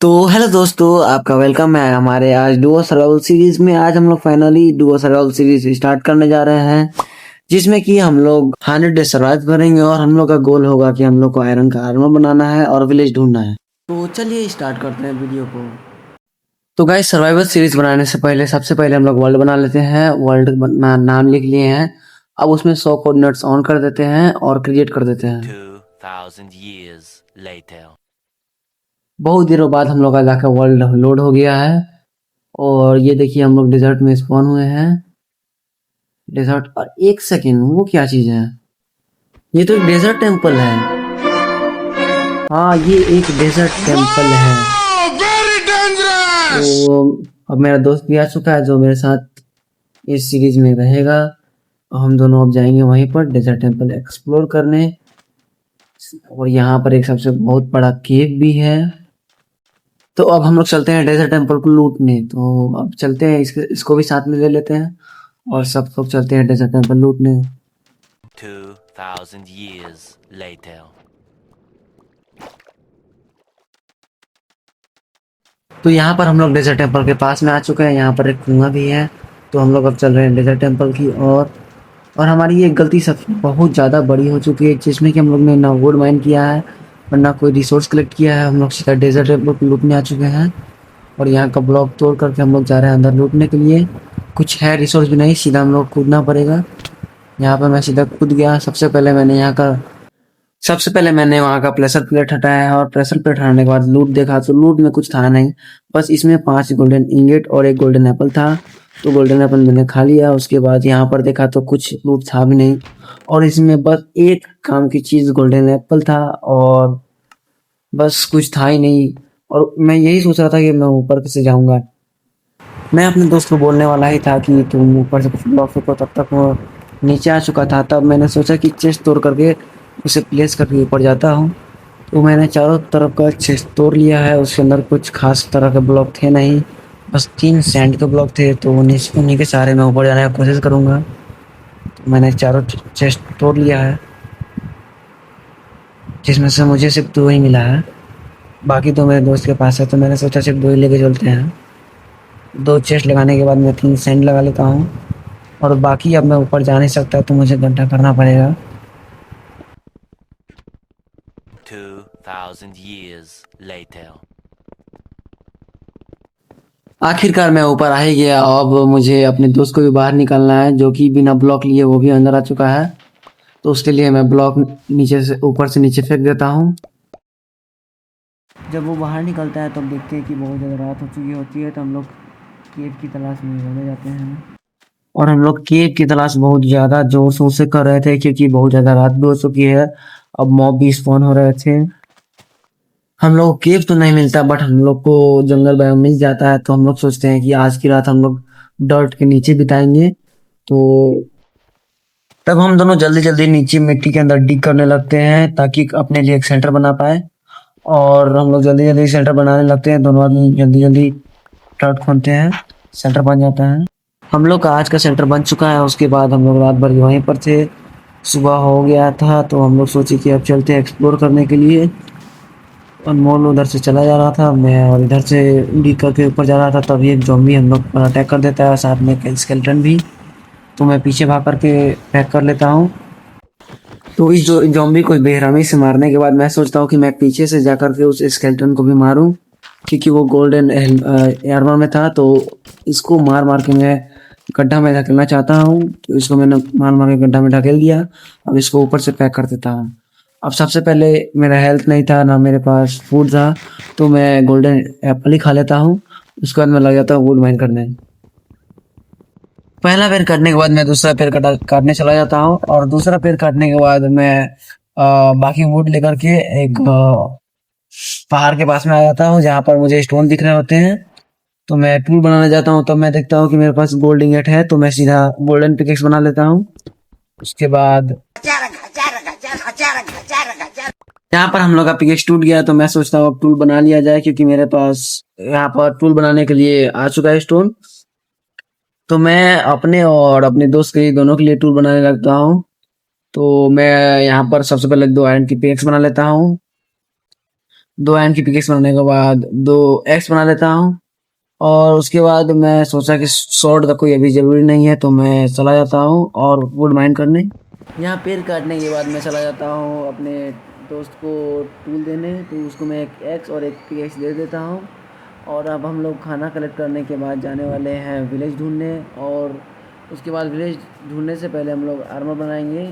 तो हेलो दोस्तों, आपका वेलकम है हमारे आज डुओ सर्वाइवल सीरीज में। आज हम लोग finally Duo survival series start करने जा रहे हैं, जिसमें कि हम लोग 100 डे सर्वाइव करेंगे और हम लोग का गोल होगा कि हम लोग को आयरन का आर्मर बनाना है और विलेज ढूंढना है। तो चलिए स्टार्ट करते हैं वीडियो को। तो गाइस, सर्वाइवल सीरीज बनाने से पहले सबसे पहले हम लोग वर्ल्ड बना लेते हैं। वर्ल्ड नाम लिख लिए हैं। अब उसमें 100 कोऑर्डिनेट्स ऑन कर देते हैं और क्रिएट कर देते हैं। 2000 years later. बहुत देरों बाद हम लोग का जाकर वर्ल्ड लोड हो गया है और ये देखिए हम लोग डेजर्ट में स्पॉन हुए हैं। डेजर्ट, और एक सेकेंड, वो क्या चीज है? ये तो एक डेजर्ट टेम्पल है। हाँ, ये एक डेजर्ट टेम्पल है। तो अब मेरा दोस्त भी आ चुका है जो मेरे साथ इस सीरीज में रहेगा और हम दोनों अब जाएंगे वहीं पर डेजर्ट टेम्पल एक्सप्लोर करने। और यहाँ पर एक सबसे बहुत बड़ा केव भी है। तो अब हम लोग चलते हैं डेजर्ट टेम्पल को लूटने। तो अब चलते हैं, इसको भी साथ में ले लेते हैं और सब लोग चलते हैं डेजर्ट टेम्पल लूटने। 2000 years later. तो यहाँ पर हम लोग डेजर्ट टेम्पल के पास में आ चुके हैं। यहाँ पर एक कुआं भी है। तो हम लोग अब चल रहे हैं डेजर्ट टेम्पल की ओर। और हमारी ये गलती सब बहुत ज़्यादा बड़ी हो चुकी है, जिसमें कि हम लोग ने ना वुड माइन किया है और ना कोई रिसोर्स कलेक्ट किया है। हम लोग सीधा डेजर्ट टेम्पल को लूटने आ चुके हैं और यहाँ का ब्लॉक तोड़ करके हम लोग जा रहे हैं अंदर लूटने के लिए। कुछ है रिसोर्स भी नहीं, सीधा हम लोग कूदना पड़ेगा। यहाँ पर मैं सीधा कूद गया। सबसे पहले मैंने वहाँ का प्रेशर प्लेट हटाया और प्रेशर प्लेट हटाने के बाद लूट देखा तो लूट में कुछ था नहीं। बस इसमें 5 गोल्डन इंगेट और एक गोल्डन एप्पल था। तो गोल्डन एप्पल मैंने खा लिया। उसके बाद यहाँ पर देखा तो कुछ लूट था भी नहीं और इसमें बस एक काम की चीज गोल्डन एप्पल था और बस कुछ था ही नहीं। और मैं यही सोच रहा था कि मैं ऊपर कैसे जाऊंगा। मैं अपने दोस्त को बोलने वाला ही था कि तुम ऊपर से कुछ ब्लॉक फेंको, तब तक वो नीचे आ चुका था। तब मैंने सोचा कि चेस्ट तोड़ करके उसे प्लेस करके ऊपर जाता हूँ। तो मैंने चारों तरफ का चेस्ट तोड़ लिया है। उसके अंदर कुछ खास तरह के ब्लॉक थे नहीं, बस 3 सैंड के ब्लॉक थे। तो उन्हीं के सहारे मैं ऊपर जाने की कोशिश करूँगा। तो मैंने चारों चेस्ट तोड़ लिया है, जिसमें से मुझे सिर्फ 2 ही मिला है। बाकी तो मेरे दोस्त के पास है, तो मैंने सोचा सिर्फ 2 ही लेके चलते हैं। 2 चेस्ट लगाने के बाद मैं 3 सैंड लगा लेता हूँ और बाकी अब मैं ऊपर जा नहीं सकता, तो मुझे गड्ढा करना पड़ेगा। 2000 years later. आखिरकार मैं ऊपर आ ही गया। अब मुझे अपने दोस्त को भी बाहर निकालना है, जो कि बिना ब्लॉक लिए वो भी अंदर आ चुका है। तो उसके लिए मैं ब्लॉक नीचे से ऊपर से नीचे फेंक देता हूँ। जब वो बाहर निकलता है तो हम देखते हैं कि बहुत ज़्यादा रात हो चुकी होती है। तो हम लोग केव की तलाश में चले जाते हैं और हम लोग केव की तलाश बहुत ज़्यादा जोर शोर से कर रहे थे, क्योंकि बहुत ज़्यादा रात भी हो चुकी है। अब मॉब भी स्पॉन हो रहे थे। हम लोग को केव तो नहीं मिलता, बट हम लोग को जंगल बायोम मिल जाता है। तो हम लोग सोचते हैं कि आज की रात हम लोग डर्ट के नीचे बिताएंगे। तो तब हम दोनों जल्दी जल्दी नीचे मिट्टी के अंदर डिग करने लगते हैं, ताकि अपने लिए एक सेंटर बना पाए। और हम लोग जल्दी जल्दी सेंटर बनाने लगते हैं। दोनों आदमी जल्दी जल्दी डर्ट खोदते हैं, सेंटर बन जाता है। हम लोग का आज का सेंटर बन चुका है। उसके बाद हम लोग रात भर वहीं पर थे। सुबह हो गया था तो हम लोग सोचे कि अब चलते हैं एक्सप्लोर करने के लिए। अनमोल उधर से चला जा रहा था, मैं और इधर से डिग करके ऊपर जा रहा था। तभी एक ज़ॉम्बी हम लोग पर अटैक कर देता है, साथ में एक स्केलेटन भी। तो मैं पीछे भाग करके पैक कर लेता हूँ। तो इस जो ज़ॉम्बी को बेरहमी से मारने के बाद मैं सोचता हूँ कि मैं पीछे से जा करके उस स्केलेटन को भी मारूं, क्योंकि वो गोल्डन आर्मर में था। तो इसको मार मार के मैं गड्ढा में धकेलना चाहता हूँ। तो इसको मैंने मार मार के गड्ढा में धकेल दिया। अब इसको ऊपर से पैक कर देता हूँ। अब सबसे पहले मेरा हेल्थ नहीं था, ना मेरे पास फूड था, तो मैं गोल्डन एप्पल ही खा लेता हूँ। उसके बाद मैं लग जाता हूँ वुड माइन करने। पहला पेड़ काटने के बाद मैं दूसरा पेड़ काटने चला जाता हूँ और दूसरा पेड़ काटने के बाद मैं बाकी वुड लेकर के एक पहाड़ के पास में आ जाता हूँ, जहाँ पर मुझे स्टोन दिख रहे होते हैं। तो मैं टूल बनाने जाता हूँ, तब मैं देखता हूँ कि मेरे पास गोल्ड इंगेट है। तो मैं सीधा गोल्डन पिकेक्स बना लेता हूँ। उसके बाद यहाँ पर हम लोग का पिकेक्स टूट गया, तो मैं सोचता हूँ अब टूल बना लिया जाए, क्योंकि मेरे पास यहाँ पर टूल बनाने के लिए आ चुका है स्टोन। तो मैं अपने और अपने दोस्त के लिए, दोनों के लिए टूल बनाने लगता हूँ। तो मैं यहाँ पर सबसे पहले 2 आयरन की पिकेक्स बना लेता हूँ। 2 आयरन की पिकेक्स बनाने के बाद 2 एक्स बना लेता हूँ और उसके बाद मैं सोचा कि स्वॉर्ड का कोई अभी ज़रूरी नहीं है तो मैं चला जाता हूँ और वुड माइन करने। यहाँ पेड़ काटने के बाद मैं चला जाता हूँ अपने दोस्त को टूल देने, तो उसको मैं एक एक्स और एक पिकेक्स दे देता हूँ। और अब हम लोग खाना कलेक्ट करने के बाद जाने वाले हैं विलेज ढूंढने, और उसके बाद विलेज ढूंढने से पहले हम लोग आर्मर बनाएंगे,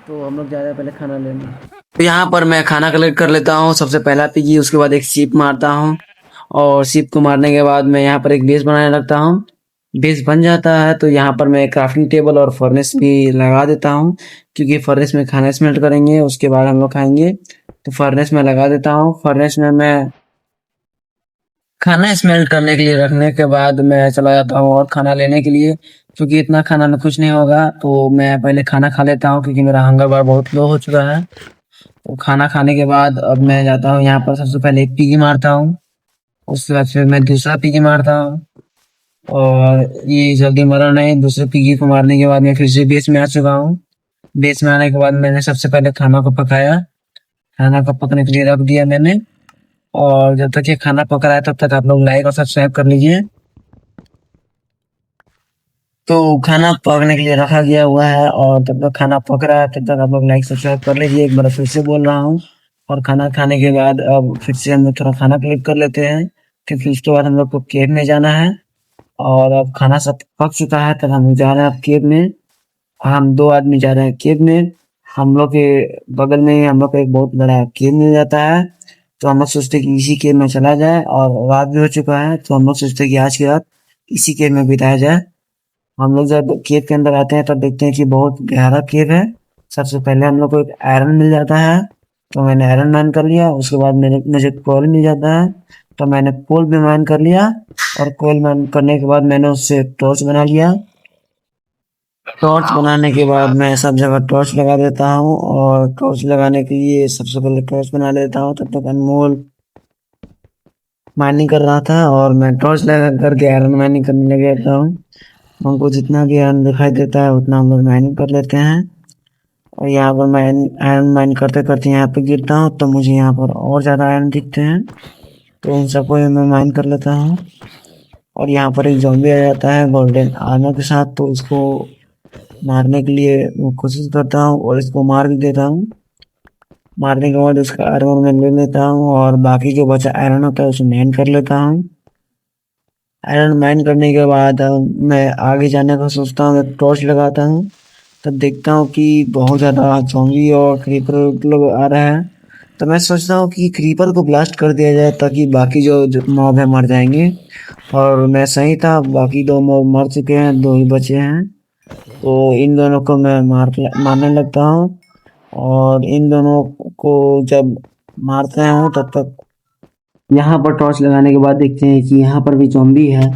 तो हम लोग ज़्यादा पहले खाना लेंगे। तो यहाँ पर मैं खाना कलेक्ट कर लेता हूँ, सबसे पहला पिगी, उसके बाद एक सीप मारता हूँ और सीप को मारने के बाद मैं यहाँ पर एक बेस बनाने लगता हूँ। बेस बन जाता है तो यहाँ पर मैं क्राफ्टिंग टेबल और फर्नेस भी लगा देता हूँ, क्योंकि फर्नेस में खाना स्मेल्ट करेंगे उसके बाद हम लोग खाएंगे, तो फर्नेस में लगा देता हूँ। फर्नेस में मैं खाना स्मेल्ट करने के लिए रखने के बाद मैं चला जाता हूँ और खाना लेने के लिए, क्योंकि इतना खाना में कुछ नहीं होगा, तो मैं पहले खाना खा लेता हूँ क्योंकि मेरा हंगर बार बहुत लो हो चुका है। तो खाना खाने के बाद अब मैं जाता हूँ यहाँ पर सबसे पहले एक पिगी मारता हूँ, उसके बाद फिर मैं दूसरा पिगी मारता हूँ, और ये जल्दी मरा नहीं। दूसरे पिगी को मारने के बाद मैं फिर से बेस में आ चुका हूँ। बेस में आने के बाद मैंने सबसे पहले खाना को पकाया, खाना को पकने के लिए रख दिया मैंने, और जब तक ये खाना पक रहा है तब तक आप लोग लाइक और सब्सक्राइब कर लीजिए। तो खाना पकने के लिए रखा गया हुआ है और तब तक खाना पक रहा है, तब तक आप लोग लाइक सब्सक्राइब कर लीजिए। एक बार फिर से बोल रहा हूँ। और खाना खाने के बाद अब फिर से हम लोग थोड़ा खाना क्लिक कर लेते हैं, क्योंकि उसके बाद हम लोग को केव में जाना है। और अब खाना सब पक चुका है, तब हम जा रहे हैं अब केव में। हम 2 आदमी जा रहे हैं केव में। हम लोग के बगल में ही हम लोग को एक बहुत बड़ा केव मिल जाता है, तो हम लोग सोचते हैं कि इसी केव में चला जाए, और रात भी हो चुका है तो हम लोग सोचते हैं कि आज की रात इसी केव में बिताया जाए। हम लोग जब केव के अंदर आते हैं तब देखते हैं कि बहुत गहरा केव है। सबसे पहले हम लोग को एक आयरन मिल जाता है, तो मैंने आयरन माइन कर लिया। उसके बाद मुझे कोल मिल जाता है, तो मैंने कोल भी माइन कर लिया। और कोल माइन करने के बाद मैंने उससे टॉर्च बना लिया। टॉर्च बनाने के बाद मैं सब जगह टॉर्च लगा देता हूँ, और टॉर्च लगाने के लिए सबसे पहले टॉर्च बना लेता हूँ। तब तक अनमोल माइनिंग कर रहा था और मैं टॉर्च लगा करके आयरन माइनिंग करने लग जाता हूँ। हमको जितना भी आयरन दिखाई देता है उतना हम लोग माइनिंग कर लेते हैं। और यहाँ पर मैं आयरन माइन करते करते यहाँ पे गिरता हूँ, तो मुझे यहाँ पर और ज़्यादा आयरन दिखते हैं, तो उन सबको मैं माइन कर लेता हूँ। और यहाँ पर एक ज़ॉम्बी आ जाता है गोल्डन आर्मर के साथ, तो उसको मारने के लिए मैं कोशिश करता हूँ और इसको मार भी देता हूँ। मारने के बाद उसका आर्मर मैं ले लेता हूँ और बाकी जो बचा आयरन होता है उसे माइन कर लेता हूँ। आयरन माइन करने के बाद मैं आगे जाने का सोचता हूँ, एक टॉर्च लगाता हूँ। तब देखता हूँ कि बहुत ज़्यादा ज़ॉम्बी और क्रीपर लोग आ रहे हैं, तो मैं सोचता हूँ कि क्रीपर को ब्लास्ट कर दिया जाए ताकि बाकी जो मॉब है मर जाएंगे। और मैं सही था, बाकी 2 मॉब मर चुके हैं, 2 ही बचे हैं। तो इन दोनों को मैं मारने लगता हूँ, और इन दोनों को जब मारते हूँ तब तक यहाँ पर टॉर्च लगाने के बाद देखते हैं कि यहाँ पर भी ज़ॉम्बी है।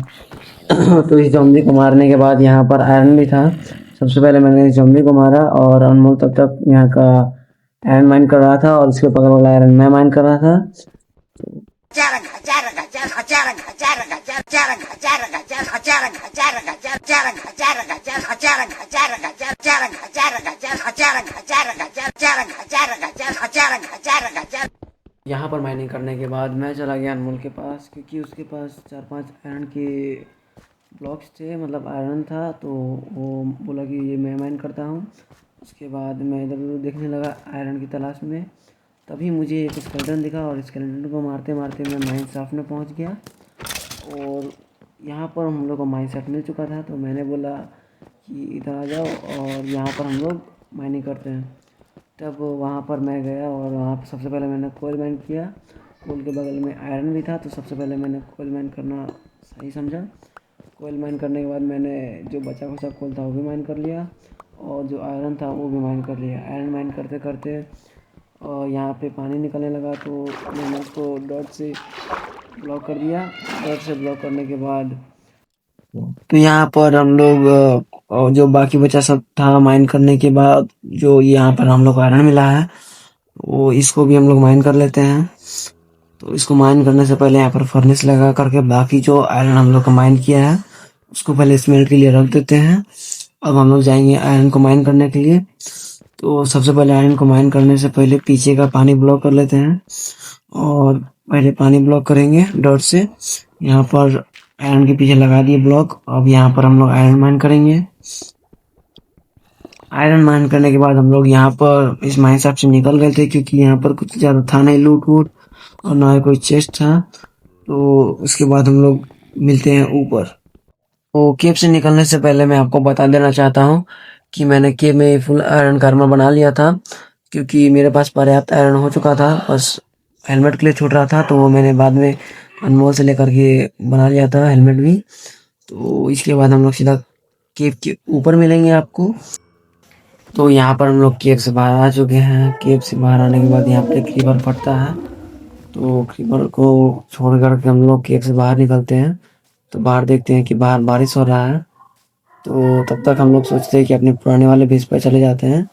तो इस ज़ॉम्बी को मारने के बाद यहाँ पर आयरन भी था। सबसे पहले मैंने इस ज़ॉम्बी को मारा, और अनमोल तब तक यहाँ का आयरन माइन कर रहा था और उसके बगल वाला आयरन मैं माइन कर रहा था। यहाँ पर माइनिंग करने के बाद मैं चला गया अनमोल के पास, क्योंकि उसके पास 4-5 आयरन के ब्लॉक्स थे, मतलब आयरन था, तो वो बोला कि ये मैं माइन करता हूँ। उसके बाद मैं इधर उधर देखने लगा आयरन की तलाश में, तभी मुझे एक स्केलेटन दिखा, और स्केलेटन को मारते मारते मैं माइन शाफ्ट में पहुँच गया। और यहाँ पर हम लोग को माइन शाफ्ट मिल चुका था, तो मैंने बोला कि इधर आ जाओ और यहाँ पर हम लोग माइनिंग करते हैं। तब वहाँ पर मैं गया और वहाँ पर सबसे पहले मैंने कोल माइन किया। कोल के बगल में आयरन भी था, तो सबसे पहले मैंने कोल माइन करना सही समझा। कोल माइन करने के बाद मैंने जो बचा खुचा कोल था वो भी माइन कर लिया, और जो आयरन था वो भी माइन कर लिया। आयरन माइन करते करते और यहाँ पे पानी निकलने लगा, तो मैंने उसको डॉट से ब्लॉक कर दिया। डॉट से ब्लॉक करने के बाद तो यहाँ पर हम लोग और जो बाकी बचा सब था माइन करने के बाद, जो यहाँ पर हम लोग को आयरन मिला है वो इसको भी हम लोग माइन कर लेते हैं। तो इसको माइन करने से पहले यहाँ पर फर्नेस लगा करके बाकी जो आयरन हम लोग को माइन किया है उसको पहले स्मेल्ट के लिए रख देते हैं। अब हम लोग जाएंगे आयरन को माइन करने के लिए। तो सबसे पहले आयरन को माइन करने से पहले पीछे का पानी ब्लॉक कर लेते हैं, और पहले पानी ब्लॉक करेंगे डॉट से। यहाँ पर आयरन के पीछे लगा दिए ब्लॉक। अब यहाँ पर हम लोग आयरन माइन करेंगे। आयरन माइन करने के बाद हम लोग यहाँ पर इस माइन शॉप से निकल गए थे, क्योंकि यहाँ पर कुछ ज़्यादा था नहीं लूट वूट, और ना ही कोई चेस्ट था। तो उसके बाद हम लोग मिलते हैं ऊपर। तो केव से निकलने से पहले मैं आपको बता देना चाहता हूँ कि मैंने केव में फुल आयरन आर्मर बना लिया था, क्योंकि मेरे पास पर्याप्त आयरन हो चुका था। बस हेलमेट के लिए छूट रहा था, तो वो मैंने बाद में अनमोल से लेकर के बना लिया था हेलमेट भी। तो इसके बाद हम लोग सीधा केव के ऊपर मिलेंगे आपको। तो यहाँ पर हम लोग केव से बाहर आ चुके हैं। केव से बाहर आने के बाद यहाँ पे एक रिवर पड़ता है, तो रिवर को छोड़ कर के हम लोग केव से बाहर निकलते हैं। तो बाहर देखते हैं कि बाहर बारिश हो रहा है। तो तब तक हम लोग सोचते हैं कि अपने पुराने वाले बेस पर चले जाते हैं।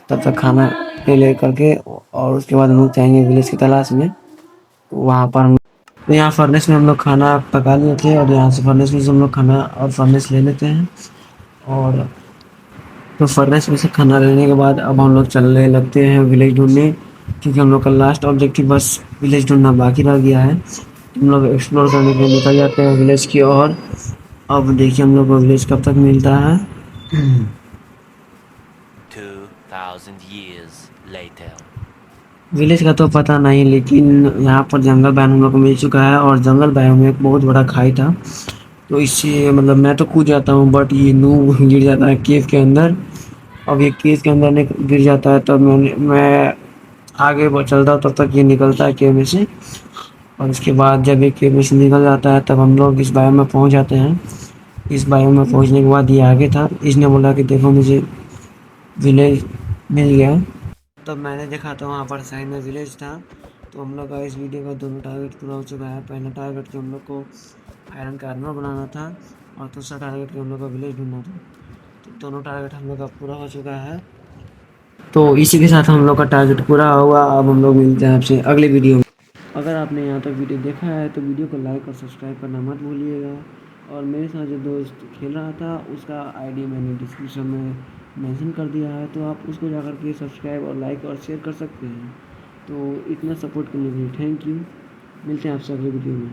तब तक खाना ले करके, और उसके बाद हम लोग जाएंगे विलेज की तलाश में। तो वहाँ पर हम तो यहाँ फर्नेस में हम लोग खाना पका लिए थे, और यहाँ से फर्नेस में से हम लोग खाना और फर्नेस ले लेते हैं। और तो फर्नेस में से खाना लेने के बाद अब हम लोग चलने लगते हैं विलेज ढूंढने, क्योंकि हम लोग का लास्ट ऑब्जेक्टिव बस विलेज ढूंढना बाकी रह गया है। हम लोग एक्सप्लोर करने के लिए निकल जाते हैं विलेज की ओर। अब देखिए हम लोग को विलेज कब तक मिलता है। 2,000 years later. विलेज का तो पता नहीं, लेकिन यहाँ पर जंगल बायोम हम लोग को मिल चुका है, और जंगल बायोम में एक बहुत बड़ा खाई था। तो इससे मतलब मैं तो कूद जाता हूँ, बट ये नूब गिर जाता है केव के अंदर। अब ये केव के अंदर गिर जाता है, तब मैं आगे चलता हूँ, तब तक ये निकलता है केव में से। और उसके बाद जब ये केव में से निकल जाता है, तब हम लोग इस बायोम में पहुँच जाते हैं। इस बायोम में पहुँचने के बाद ये आगे था। इसने बोला कि देखो मुझे विलेज मिल गया। तब मैंने देखा था वहाँ पर साइड में विलेज था। तो हम लोग का इस वीडियो का दोनों टारगेट पूरा हो चुका है। पहला टारगेट कि हम लोग को आयरन का आर्मर बनाना था, और दूसरा टारगेट कि हम लोग का विलेज ढूंढना था। तो दोनों टारगेट हम लोग का पूरा हो चुका है। तो इसी के साथ हम लोग का टारगेट पूरा हुआ। अब हम लोग मिलते हैं आपसे अगले वीडियो में। अगर आपने यहाँ तक वीडियो देखा है तो वीडियो को लाइक और सब्सक्राइब करना मत भूलिएगा। और मेरे साथ जो दोस्त खेल रहा था उसका आईडी मैंने डिस्क्रिप्शन में मेंशन कर दिया है, तो आप उसको जाकर के सब्सक्राइब और लाइक और शेयर कर सकते हैं। तो इतना सपोर्ट करने के लिए थैंक यू। मिलते हैं आपसे अगले वीडियो में।